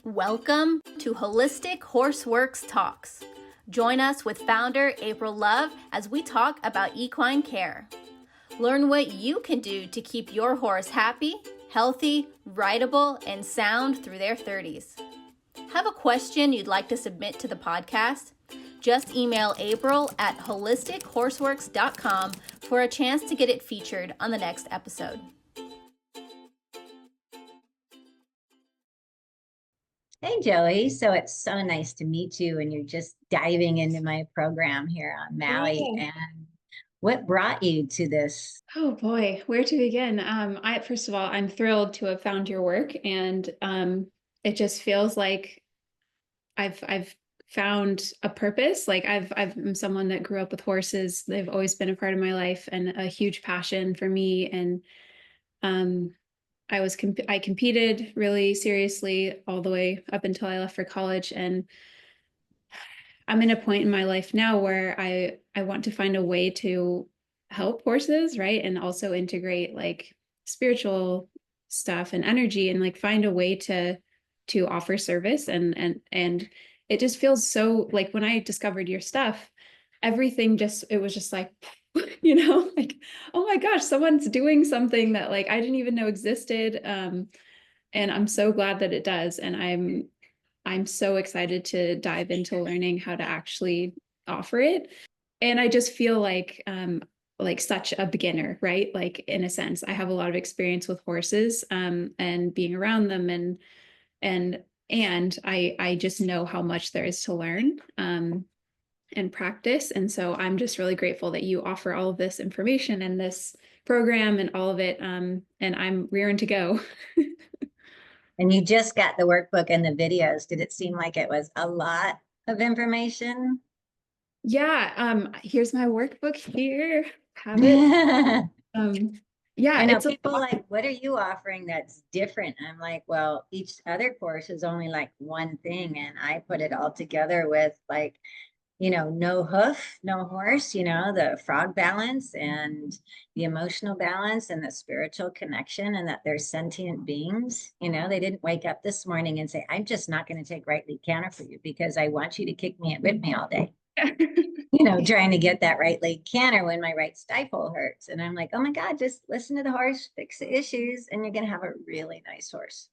Welcome to Holistic Horseworks Talks. Join us with founder April Love as we talk about equine care. Learn what you can do to keep your horse happy, healthy, rideable, and sound through their 30s. Have a question you'd like to submit to the podcast? Just email April at HolisticHorseworks.com for a chance to get it featured on the next episode. Hey, Joie. So it's so nice to meet you, and you're just diving into my program here on Maui. Yeah. And what brought you to this? Oh boy, where to begin? First of all, I'm thrilled to have found your work, and it just feels like I've found a purpose. Like I'm someone that grew up with horses. They've always been a part of my life and a huge passion for me. And um, I competed really seriously all the way up until I left for college, and I'm in a point in my life now where I want to find a way to help horses, right? And also integrate like spiritual stuff and energy, and like find a way to offer service. And it just feels so like when I discovered your stuff, everything just, it was just like, like, oh my gosh, someone's doing something that like I didn't even know existed. And I'm so glad that it does. And I'm so excited to dive into learning how to actually offer it. And I just feel like such a beginner, right? Like in a sense, I have a lot of experience with horses, and being around them, and I just know how much there is to learn, and practice. And so I'm just really grateful that you offer all of this information and this program and all of it. And I'm rearing to go. And you just got the workbook and the videos. Did it seem like it was a lot of information? Yeah. Here's my workbook here. Have it. I Yeah, know it's a people lot. like, what are you offering that's different? I'm like, well, each other course is only like one thing, and I put it all together with like, no hoof, no horse, the frog balance and the emotional balance and the spiritual connection, and that they're sentient beings. They didn't wake up this morning and say, I'm just not going to take right lead canter for you because I want you to kick me and whip me all day. Trying to get that right leg canter when my right stifle hurts. And I'm like, oh my God, just listen to the horse, fix the issues, and you're going to have a really nice horse.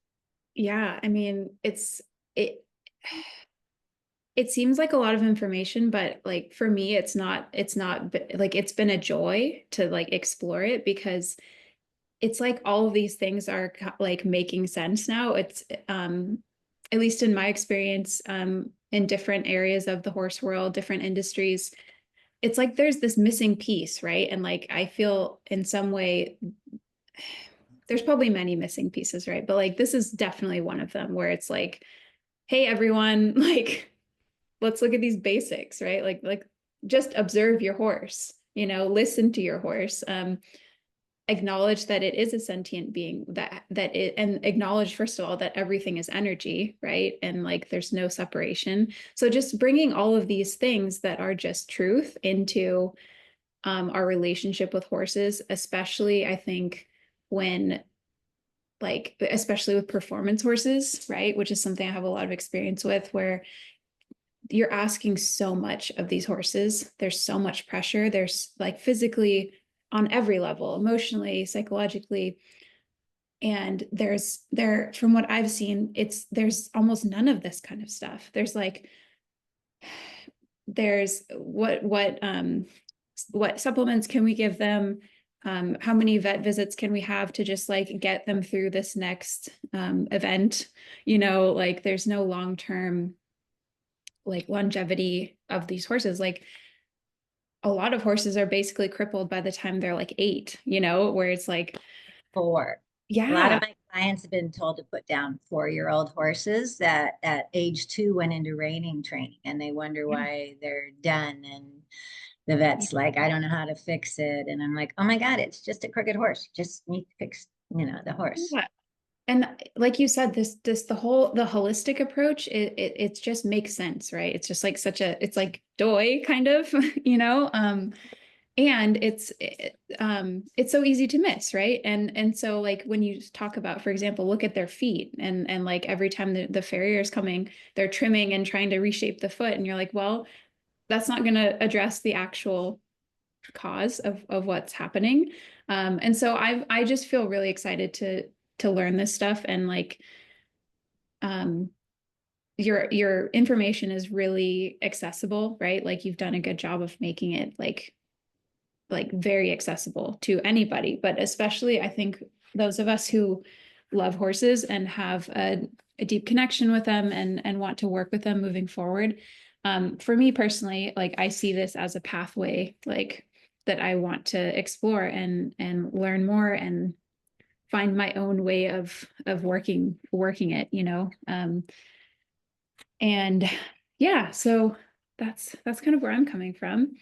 Yeah, I mean, it seems like a lot of information, but like for me, it's not like it's been a joy to like explore it, because it's like all of these things are like making sense now. It's at least in my experience, in different areas of the horse world, different industries, it's like there's this missing piece, right? And like I feel in some way there's probably many missing pieces, right? But like this is definitely one of them, where it's like, hey everyone, like let's look at these basics, right? Like just observe your horse, listen to your horse, acknowledge that it is a sentient being, and acknowledge first of all that everything is energy, right? And like there's no separation. So just bringing all of these things that are just truth into our relationship with horses, especially I think when like especially with performance horses, right? Which is something I have a lot of experience with, where you're asking so much of these horses. There's so much pressure. There's like physically on every level, emotionally, psychologically. And from what I've seen, there's almost none of this kind of stuff. There's what supplements can we give them? How many vet visits can we have to just like get them through this next event? Like there's no long-term like longevity of these horses. Like a lot of horses are basically crippled by the time they're like 8, where it's like 4. A lot yeah, of my clients have been told to put down 4-year-old horses that at age 2 went into reining training, and they wonder why they're done. And the vet's like, I don't know how to fix it. And I'm like, oh my God, it's just a crooked horse. You just need to fix, the horse. yeah. And like you said, the holistic approach, it just makes sense, right? It's just like it's like Joie kind of, and it's so easy to miss, right? And so like when you talk about, for example, look at their feet, and like every time the farrier is coming, they're trimming and trying to reshape the foot, and you're like, well, that's not going to address the actual cause of what's happening. And so I just feel really excited to learn this stuff, and like your information is really accessible, right? Like you've done a good job of making it like very accessible to anybody, but especially I think those of us who love horses and have a deep connection with them and want to work with them moving forward. For me personally, like I see this as a pathway, like that I want to explore and learn more and find my own way of working it, you know. And yeah, so that's kind of where I'm coming from.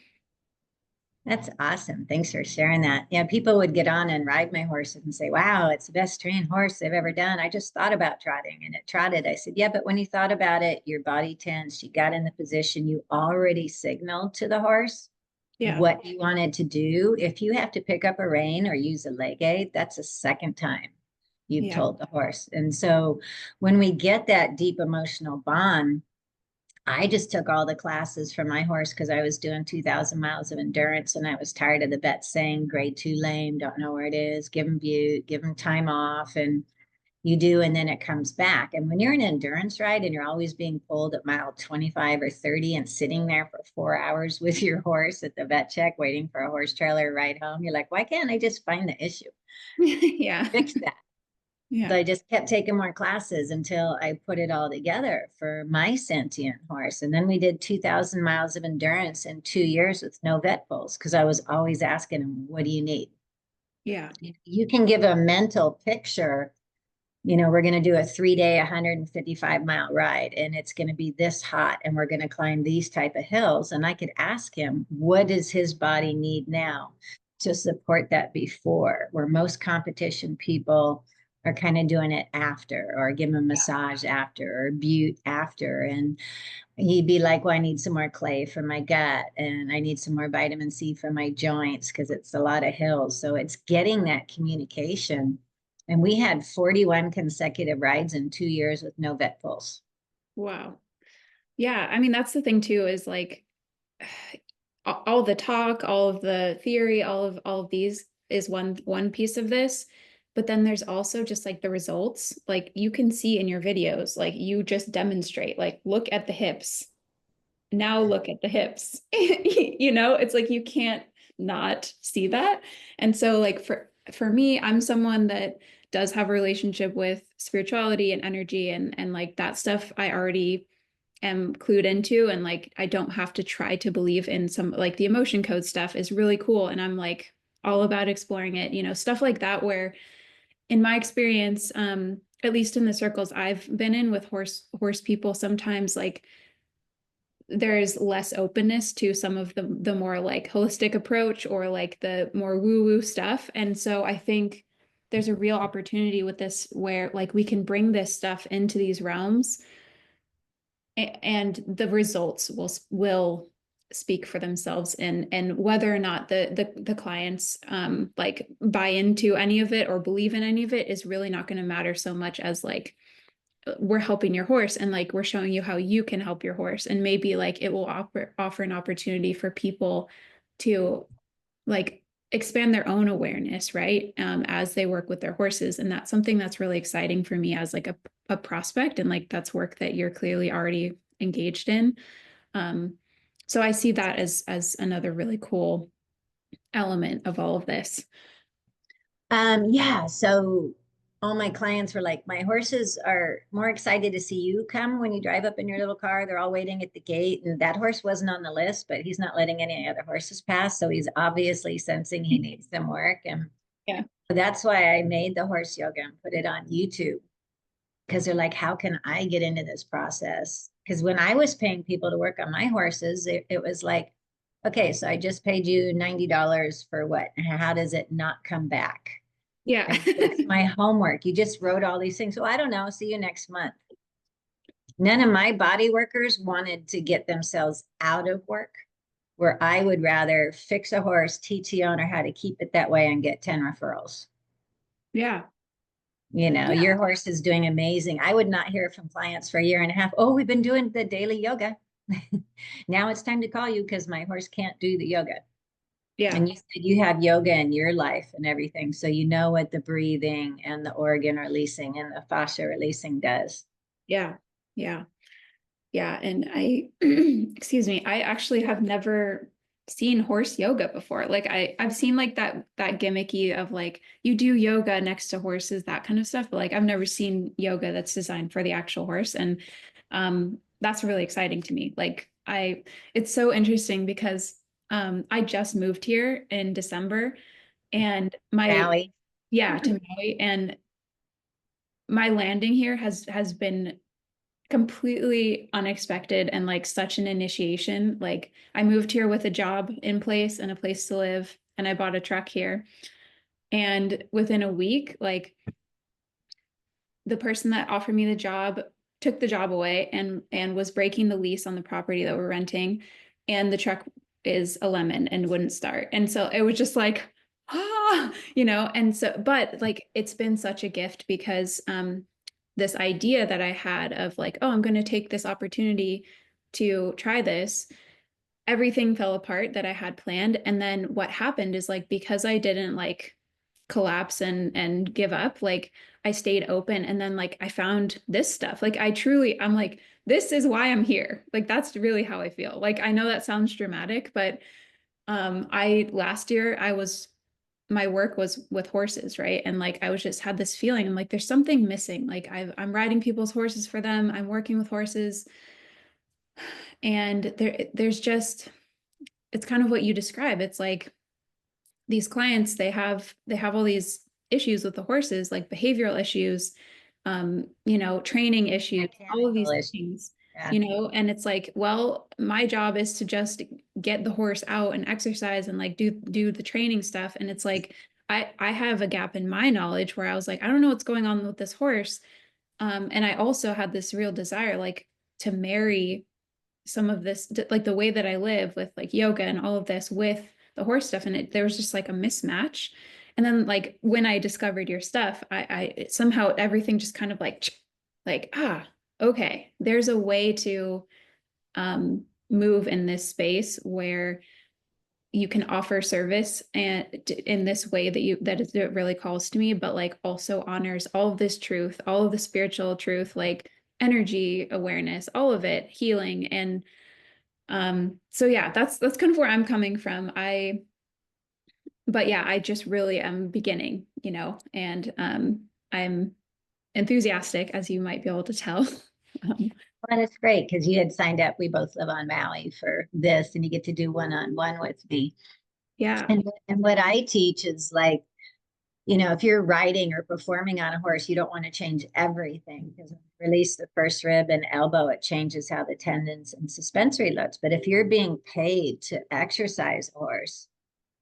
That's awesome. Thanks for sharing that. Yeah, people would get on and ride my horses and say, wow, it's the best trained horse they've ever done. I just thought about trotting and it trotted. I said, yeah, but when you thought about it, your body tensed, you got in the position, you already signaled to the horse Yeah. what you wanted to do. If you have to pick up a rein or use a leg aid, that's a second time you've told the horse. And so when we get that deep emotional bond, I just took all the classes for my horse because I was doing 2,000 miles of endurance and I was tired of the vet saying grade 2 lame, don't know where it is, give him butte, give him time off. And you do, and then it comes back. And when you're in an endurance ride and you're always being pulled at mile 25 or 30 and sitting there for 4 hours with your horse at the vet check, waiting for a horse trailer ride home, you're like, why can't I just find the issue? Yeah. Fix that. Yeah. So I just kept taking more classes until I put it all together for my sentient horse. And then we did 2,000 miles of endurance in 2 years with no vet pulls because I was always asking him, what do you need? Yeah. You can give a mental picture. You know, we're going to do a 3-day, 155-mile ride, and it's going to be this hot, and we're going to climb these type of hills. And I could ask him, what does his body need now to support that before? Where most competition people are kind of doing it after, or give him a massage after, or butte after. And he'd be like, well, I need some more clay for my gut, and I need some more vitamin C for my joints because it's a lot of hills. So it's getting that communication. And we had 41 consecutive rides in 2 years with no vet pulls. Wow. Yeah. I mean, that's the thing too, is like all the talk, all of the theory, all of these is one piece of this. But then there's also just like the results, like you can see in your videos, like you just demonstrate, like, look at the hips. Now look at the hips. You know, it's like you can't not see that. And so like for me, I'm someone that does have a relationship with spirituality and energy and like that stuff I already am clued into, and like I don't have to try to believe in some, like the emotion code stuff is really cool and I'm like all about exploring it, you know, stuff like that, where in my experience, at least in the circles I've been in with horse people, sometimes like there's less openness to some of the more like holistic approach or like the more woo-woo stuff. And so I think there's a real opportunity with this where like we can bring this stuff into these realms and the results will speak for themselves, and whether or not the clients like buy into any of it or believe in any of it is really not going to matter so much as like we're helping your horse and like we're showing you how you can help your horse, and maybe like it will offer an opportunity for people to like expand their own awareness, right? As they work with their horses. And that's something that's really exciting for me as like a prospect, and like that's work that you're clearly already engaged in. So I see that as another really cool element of all of this. Yeah. So all my clients were like, my horses are more excited to see you come when you drive up in your little car. They're all waiting at the gate. And that horse wasn't on the list, but he's not letting any other horses pass. So he's obviously sensing he needs some work. And Yeah. that's why I made the horse yoga and put it on YouTube. Because they're like, how can I get into this process? Because when I was paying people to work on my horses, it was like, okay, so I just paid you $90 for what? How does it not come back? Yeah. It's my homework. You just wrote all these things. So I don't know. See you next month. None of my body workers wanted to get themselves out of work. where I would rather fix a horse, teach the owner how to keep it that way, and get 10 referrals. Yeah. You know, Yeah. your horse is doing amazing. I would not hear from clients for a year and a half. Oh, we've been doing the daily yoga. Now it's time to call you because my horse can't do the yoga. Yeah. And you said you have yoga in your life and everything. So you know what the breathing and the organ releasing and the fascia releasing does. Yeah. Yeah. Yeah. And I, excuse me, I actually have never seen horse yoga before. Like I've seen like that gimmicky of like you do yoga next to horses, that kind of stuff. But like I've never seen yoga that's designed for the actual horse. And that's really exciting to me. Like it's so interesting because I just moved here in December and Maui. yeah, to Maui, and my landing here has been completely unexpected and like such an initiation. Like I moved here with a job in place and a place to live, and I bought a truck here. And within a week, like the person that offered me the job took the job away and was breaking the lease on the property that we're renting, and the truck is a lemon and wouldn't start. And so it was just like, and so, but like it's been such a gift because this idea that I had of like, oh, I'm going to take this opportunity to try this, everything fell apart that I had planned. And then what happened is like, because I didn't like collapse and give up, like I stayed open, and then like I found this stuff. Like I'm like, this is why I'm here. Like that's really how I feel. Like I know that sounds dramatic, but I last year my work was with horses, right? And like I was just had this feeling, I'm like, there's something missing. Like I'm riding people's horses for them. I'm working with horses. And there's just, it's kind of what you describe. It's like these clients, they have all these issues with the horses, like behavioral issues, training issues, all of these Mechanical issues. things, Yeah. and it's like, well, my job is to just get the horse out and exercise and like do the training stuff. And it's like, I have a gap in my knowledge where I was like, I don't know what's going on with this horse. And I also had this real desire, like to marry some of this, like the way that I live with like yoga and all of this with the horse stuff. And there was just like a mismatch. And then like when I discovered your stuff, I somehow everything just kind of like, okay, there's a way to move in this space where you can offer service and in this way that really calls to me, but like also honors all of this truth, all of the spiritual truth, like energy awareness, all of it, healing. And so yeah, that's kind of where I'm coming from. But yeah, I just really am beginning, and I'm enthusiastic, as you might be able to tell. Well, it's great because you had signed up. We both live on Maui for this, and you get to do one-on-one with me. Yeah. And what I teach is like, if you're riding or performing on a horse, you don't want to change everything because when you release the first rib and elbow, it changes how the tendons and suspensory looks. But if you're being paid to exercise a horse,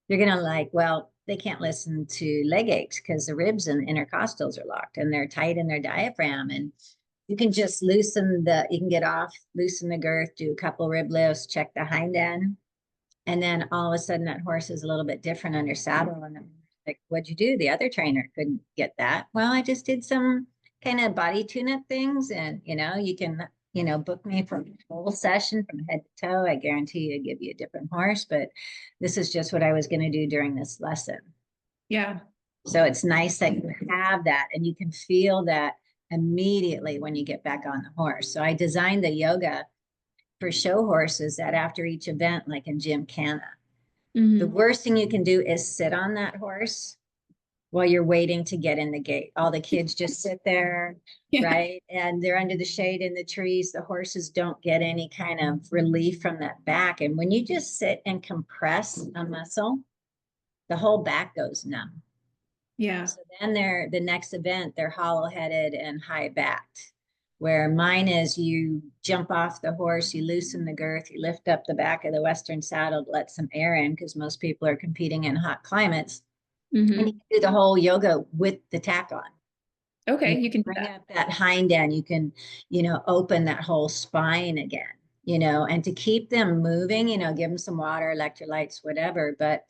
you're going to like, well, they can't listen to leg aches because the ribs and intercostals are locked and they're tight in their diaphragm. And you can just you can get off, loosen the girth, do a couple rib lifts, check the hind end. And then all of a sudden that horse is a little bit different under saddle. And I'm like, what'd you do? The other trainer couldn't get that. Well, I just did some kind of body tune-up things. And, you can, book me for a full session from head to toe. I guarantee you give you a different horse, but this is just what I was going to do during this lesson. Yeah. So it's nice that you have that and you can feel that immediately when you get back on the horse. So I designed the yoga for show horses that after each event, like in Gymkhana, the worst thing you can do is sit on that horse while you're waiting to get in the gate. All the kids just sit there, Yeah. right? And they're under the shade in the trees. The horses don't get any kind of relief from that back. And when you just sit and compress a muscle, the whole back goes numb. Yeah. So then the next event, they're hollow-headed and high-backed. Where mine is you jump off the horse, you loosen the girth, you lift up the back of the Western saddle to let some air in because most people are competing in hot climates. And you can do the whole yoga with the tack on. Okay, you can bring up that hind end. You can, open that whole spine again. and to keep them moving, give them some water, electrolytes, whatever. But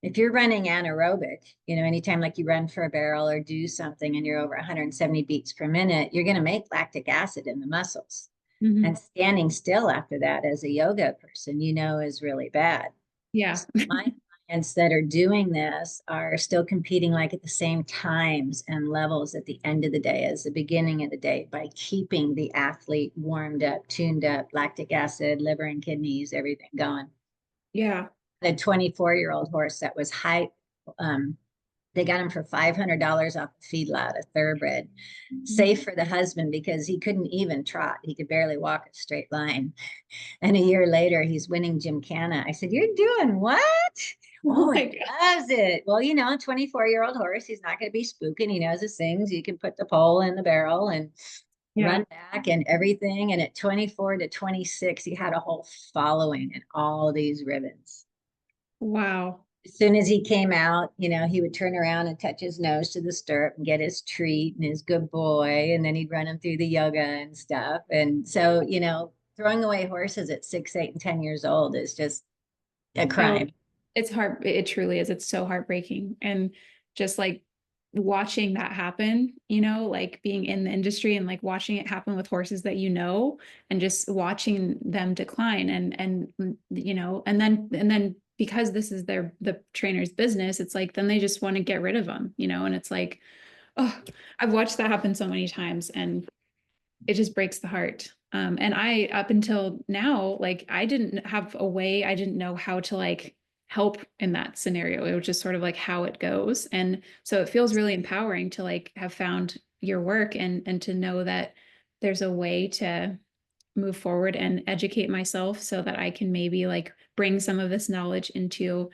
if you're running anaerobic, anytime like you run for a barrel or do something and you're over 170 beats per minute, you're going to make lactic acid in the muscles. Mhm. And standing still after that as a yoga person, is really bad. Yeah. So my clients that are doing this are still competing like at the same times and levels at the end of the day as the beginning of the day by keeping the athlete warmed up, tuned up, lactic acid, liver and kidneys, everything going. Yeah. A 24-year-old horse that was they got him for $500 off the feedlot, a thoroughbred, safe for the husband because he couldn't even trot. He could barely walk a straight line. And a year later, he's winning Gymkhana. I said, "You're doing what?" Oh, he loves it. Well, a 24-year-old horse, he's not going to be spooking. He knows his things. You can put the pole in the barrel and run back and everything. And at 24 to 26, he had a whole following and all these ribbons. Wow. As soon as he came out, he would turn around and touch his nose to the stirrup and get his treat and his good boy. And then he'd run him through the yoga and stuff. And so, throwing away horses at 6, 8, and 10 years old is just a crime. It's hard. It truly is. It's so heartbreaking. And just like watching that happen, like being in the industry and like watching it happen with horses that and just watching them decline and then because this is the trainer's business, it's like then they just want to get rid of them, and it's like, oh, I've watched that happen so many times and it just breaks the heart. And I, up until now, like I didn't have a way, I didn't know how to like help in that scenario. It was just sort of like how it goes. And so it feels really empowering to like have found your work and to know that there's a way to move forward and educate myself so that I can maybe like bring some of this knowledge into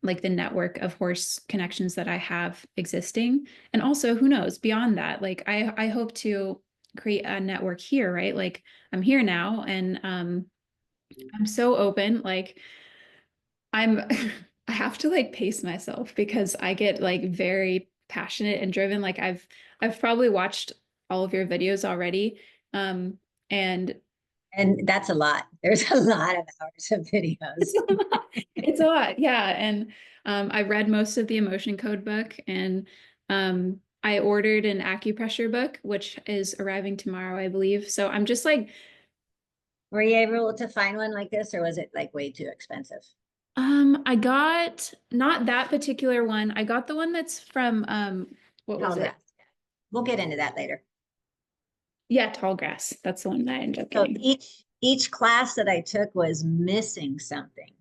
like the network of horse connections that I have existing. And also, who knows, beyond that, like I hope to create a network here, right? Like I'm here now and I'm so open. Like I'm I have to like pace myself because I get like very passionate and driven. Like I've probably watched all of your videos already. And that's a lot. There's a lot of hours of videos. It's a lot. Yeah. And I read most of the emotion code book and I ordered an acupressure book, which is arriving tomorrow, I believe. So I'm just like, were you able to find one like this or was it like way too expensive? I got not that particular one. I got the one that's from what was it? We'll get into that later. Yeah, Tallgrass. That's the one that I ended up getting. So each class that I took was missing something,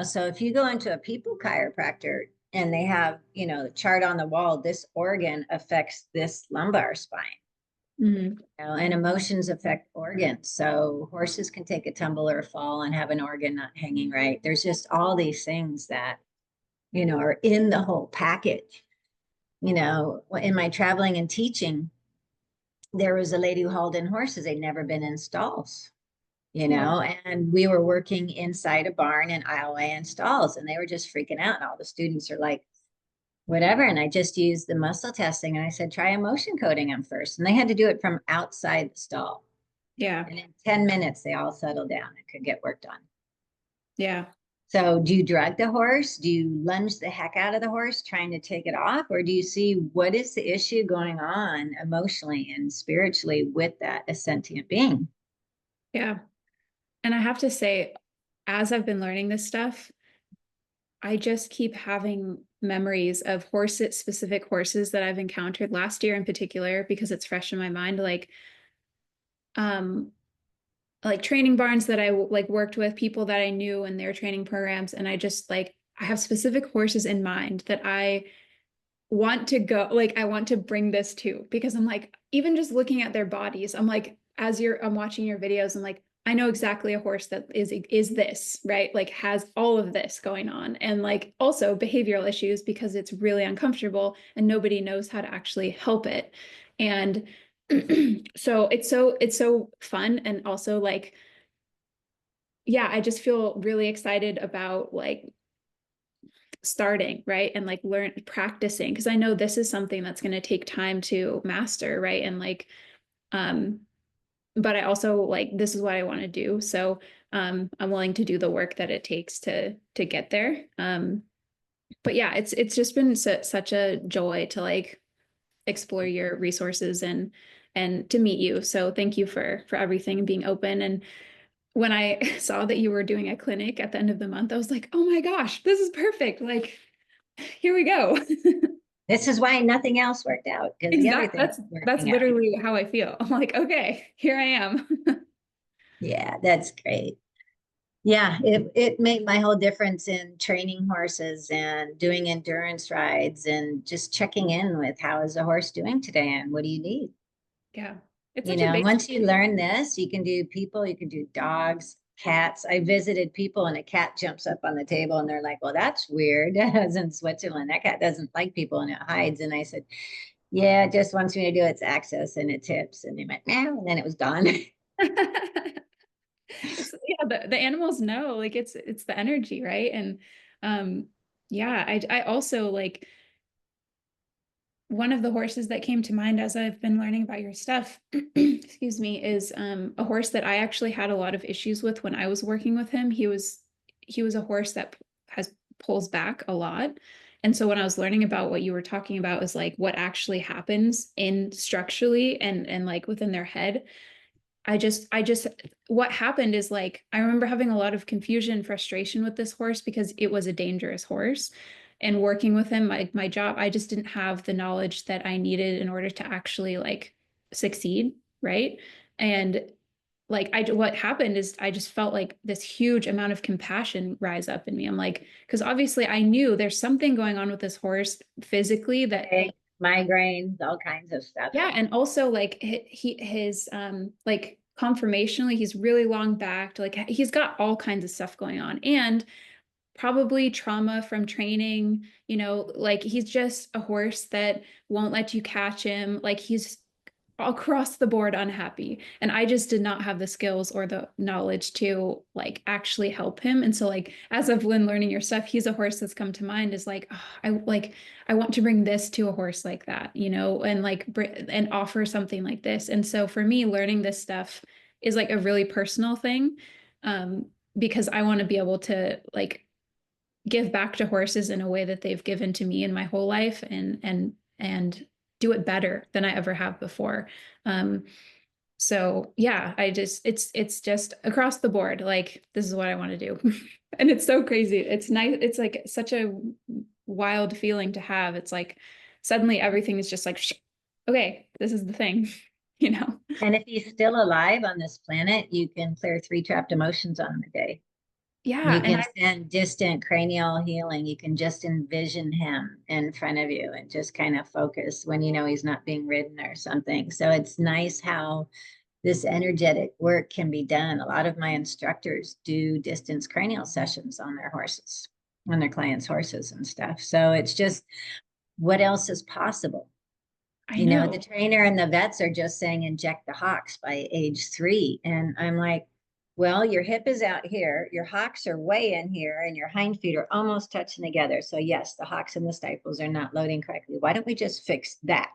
So if you go into a people chiropractor and they have, the chart on the wall, this organ affects this lumbar spine. Mm-hmm. And emotions affect organs. So horses can take a tumble or a fall and have an organ not hanging right. There's just all these things that, are in the whole package. In my traveling and teaching, there was a lady who hauled in horses. They'd never been in stalls, and we were working inside a barn in aisleway and stalls, and they were just freaking out. And all the students are like, whatever. And I just used the muscle testing and I said, try emotion coding them first. And they had to do it from outside the stall. Yeah. And in 10 minutes, they all settled down and could get work done. Yeah. So do you drug the horse? Do you lunge the heck out of the horse trying to take it off? Or do you see what is the issue going on emotionally and spiritually with that sentient being? Yeah. And I have to say, as I've been learning this stuff, I just keep having memories of specific horses that I've encountered last year in particular, because it's fresh in my mind. Like training barns that I like worked with, people that I knew in their training programs. And I just like, I have specific horses in mind that I want to go, like, I want to bring this to, because I'm like, even just looking at their bodies, I'm like, I'm watching your videos, I'm like, I know exactly a horse that is this, right? Like has all of this going on, and like also behavioral issues because it's really uncomfortable and nobody knows how to actually help it. And so it's so fun. And also like, yeah, I just feel really excited about like starting, right? And like practicing, because I know this is something that's going to take time to master, right? And like but I also like, this is what I want to do. So I'm willing to do the work that it takes to get there. But yeah, it's just been such a joy to like explore your resources and to meet you. So thank you for everything and being open. And when I saw that you were doing a clinic at the end of the month, I was like, oh my gosh, this is perfect. Like, here we go. This is why nothing else worked out, because the other Exactly. thing That's working out. literally how I feel. I'm like, okay, here I am. Yeah, that's great. Yeah, it made my whole difference in training horses and doing endurance rides and just checking in with how is the horse doing today and what do you need? Yeah. It's You such a know, basic once you learn this, you can do people, you can do dogs, cats. I visited people and a cat jumps up on the table and they're like, well, that's weird. As in Switzerland, that cat doesn't like people and it hides. And I said, yeah, it just wants me to do its access and its hips. And they went, no, and then it was gone. it's, yeah, the animals know, like it's the energy, right? And um yeah, I also like one of the horses that came to mind as I've been learning about your stuff, excuse me, is a horse that I actually had a lot of issues with when I was working with him. He was a horse that has pulls back a lot. And so when I was learning about what you were talking about is like what actually happens in structurally and like within their head. I just what happened is like I remember having a lot of confusion, frustration with this horse because it was a dangerous horse. And working with him, my job, I just didn't have the knowledge that I needed in order to actually like succeed, right? And like what happened is I just felt like this huge amount of compassion rise up in me. I'm like, because obviously I knew there's something going on with this horse physically that Okay. Migraines, all kinds of stuff. yeah, and also like his like conformationally, he's really long backed. Like he's got all kinds of stuff going on, and probably trauma from training. You know, like he's just a horse that won't let you catch him. Like he's across the board unhappy, and I just did not have the skills or the knowledge to like actually help him. And so like as I've been learning your stuff, he's a horse that's come to mind is like, oh, I want to bring this to a horse like that, you know, and like and offer something like this. And so for me learning this stuff is like a really personal thing, um because I want to be able to like give back to horses in a way that they've given to me in my whole life, and do it better than I ever have before. Um, so yeah, it's just across the board. Like this is what I want to do. And it's so crazy. It's nice. It's like such a wild feeling to have. It's like suddenly everything is just like, okay, this is the thing, you know? And if he's still alive on this planet, you can clear 3 trapped emotions on him a day. Yeah. You And can send distant cranial healing. You can just envision him in front of you and just kind of focus when you know he's not being ridden or something. So it's nice how this energetic work can be done. A lot of my instructors do distance cranial sessions on their horses, on their clients' horses and stuff. So it's just what else is possible? I You know, the know. trainer and the vets are just saying inject the hocks by age 3. And I'm like, well, your hip is out here, your hocks are way in here, and your hind feet are almost touching together. So, yes, the hocks and the stifles are not loading correctly. Why don't we just fix that?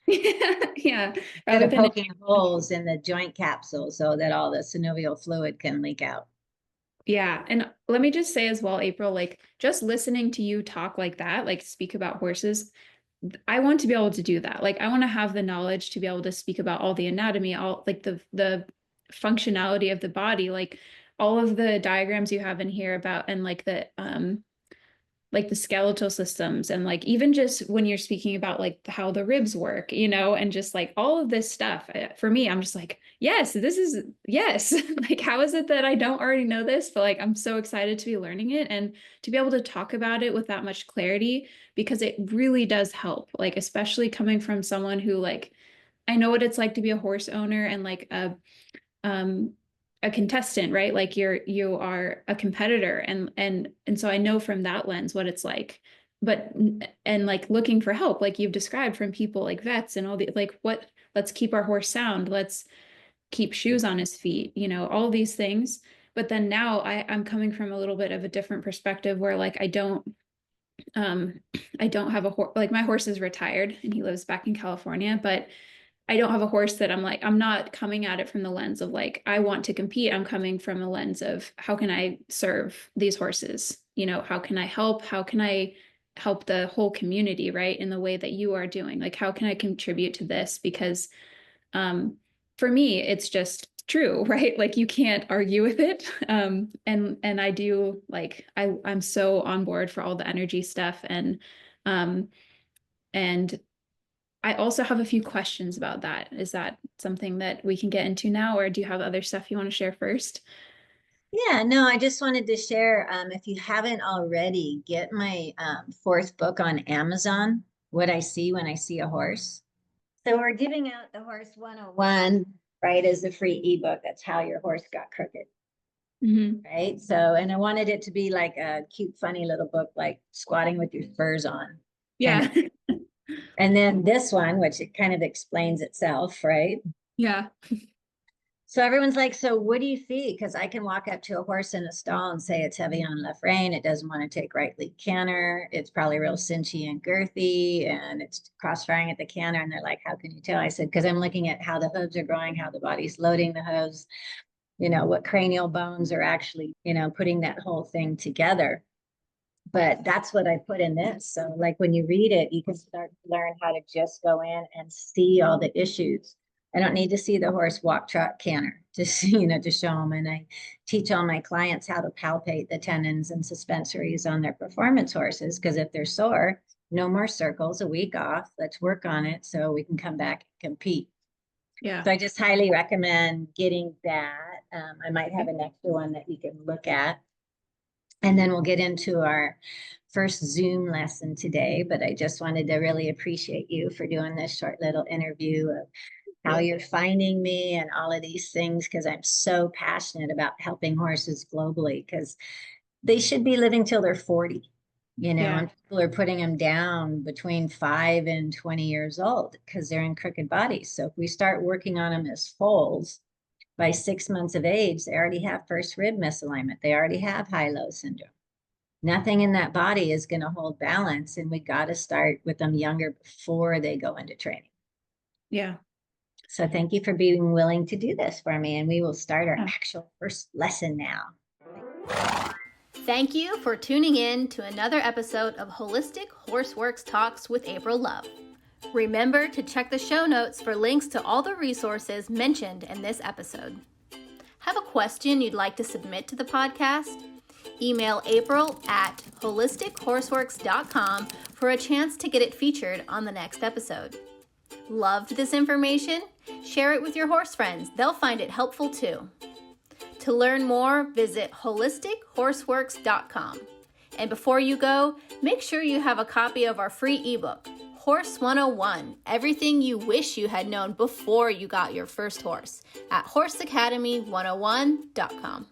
Yeah. Instead Rather of than poking holes in the joint capsule so that all the synovial fluid can leak out. yeah. And let me just say as well, April, like just listening to you talk like that, like speak about horses, I want to be able to do that. Like I want to have the knowledge to be able to speak about all the anatomy, all like the functionality of the body, like all of the diagrams you have in here about and like the skeletal systems and like even just when you're speaking about like how the ribs work, you know, and just like all of this stuff for me, I'm just like, yes, this is yes. Like, how is it that I don't already know this? But like, I'm so excited to be learning it and to be able to talk about it with that much clarity because it really does help, like, especially coming from someone who like, I know what it's like to be a horse owner and like um a contestant, right? Like you are a competitor and so I know from that lens what it's like. But and like looking for help, like you've described from people like vets and all the like what let's keep our horse sound, let's keep shoes on his feet, you know, all these things. But then now I'm coming from a little bit of a different perspective where like um I don't have a horse, like my horse is retired and he lives back in California, but I don't have a horse that I'm not coming at it from the lens of like, I want to compete. I'm coming from a lens of how can I serve these horses? You know, how can I help? How can I help the whole community, right? In the way that you are doing, like, how can I contribute to this? Because, for me, it's just true, right? Like you can't argue with it. And I do like, I'm so on board for all the energy stuff. And I also have a few questions about that. Is that something that we can get into now, or do you have other stuff you want to share first? Yeah, no, I just wanted to share, if you haven't already, get my fourth book on Amazon, What I See When I See a Horse. So we're giving out the Horse 101, right, as a free ebook. That's how your horse got crooked, right? So, and I wanted it to be like a cute, funny little book, like squatting with your spurs on. Yeah. And then this one, which it kind of explains itself, right? Yeah. So everyone's like, so what do you see? Because I can walk up to a horse in a stall and say it's heavy on left rein. It doesn't want to take right lead canter. It's probably real cinchy and girthy, and it's cross-firing at the canter. And they're like, how can you tell? I said, because I'm looking at how the hooves are growing, how the body's loading the hooves, you know, what cranial bones are actually, you know, putting that whole thing together. But that's what I put in this. So like when you read it, you can start to learn how to just go in and see all the issues. I don't need to see the horse walk, trot, canter to see, you know, to show them. And I teach all my clients how to palpate the tendons and suspensories on their performance horses. Because if they're sore, no more circles, a week off. Let's work on it so we can come back and compete. Yeah. So I just highly recommend getting that. I might have an extra one that you can look at. And then we'll get into our first Zoom lesson today. But I just wanted to really appreciate you for doing this short little interview of how you're finding me and all of these things, because I'm so passionate about helping horses globally, because they should be living till they're 40, you know, and people are putting them down between 5 and 20 years old because they're in crooked bodies. So if we start working on them as foals, by 6 months of age, they already have first rib misalignment. They already have high-low syndrome. Nothing in that body is going to hold balance. And we got to start with them younger before they go into training. Yeah. So thank you for being willing to do this for me. And we will start our actual first lesson now. Thank you for tuning in to another episode of Holistic Horseworks Talks with April Love. Remember to check the show notes for links to all the resources mentioned in this episode. Have a question you'd like to submit to the podcast? Email April at HolisticHorseworks.com for a chance to get it featured on the next episode. Loved this information? Share it with your horse friends. They'll find it helpful too. To learn more, visit HolisticHorseworks.com. And before you go, make sure you have a copy of our free ebook, Horse 101, Everything You Wish You Had Known Before You Got Your First Horse, at HorseAcademy101.com.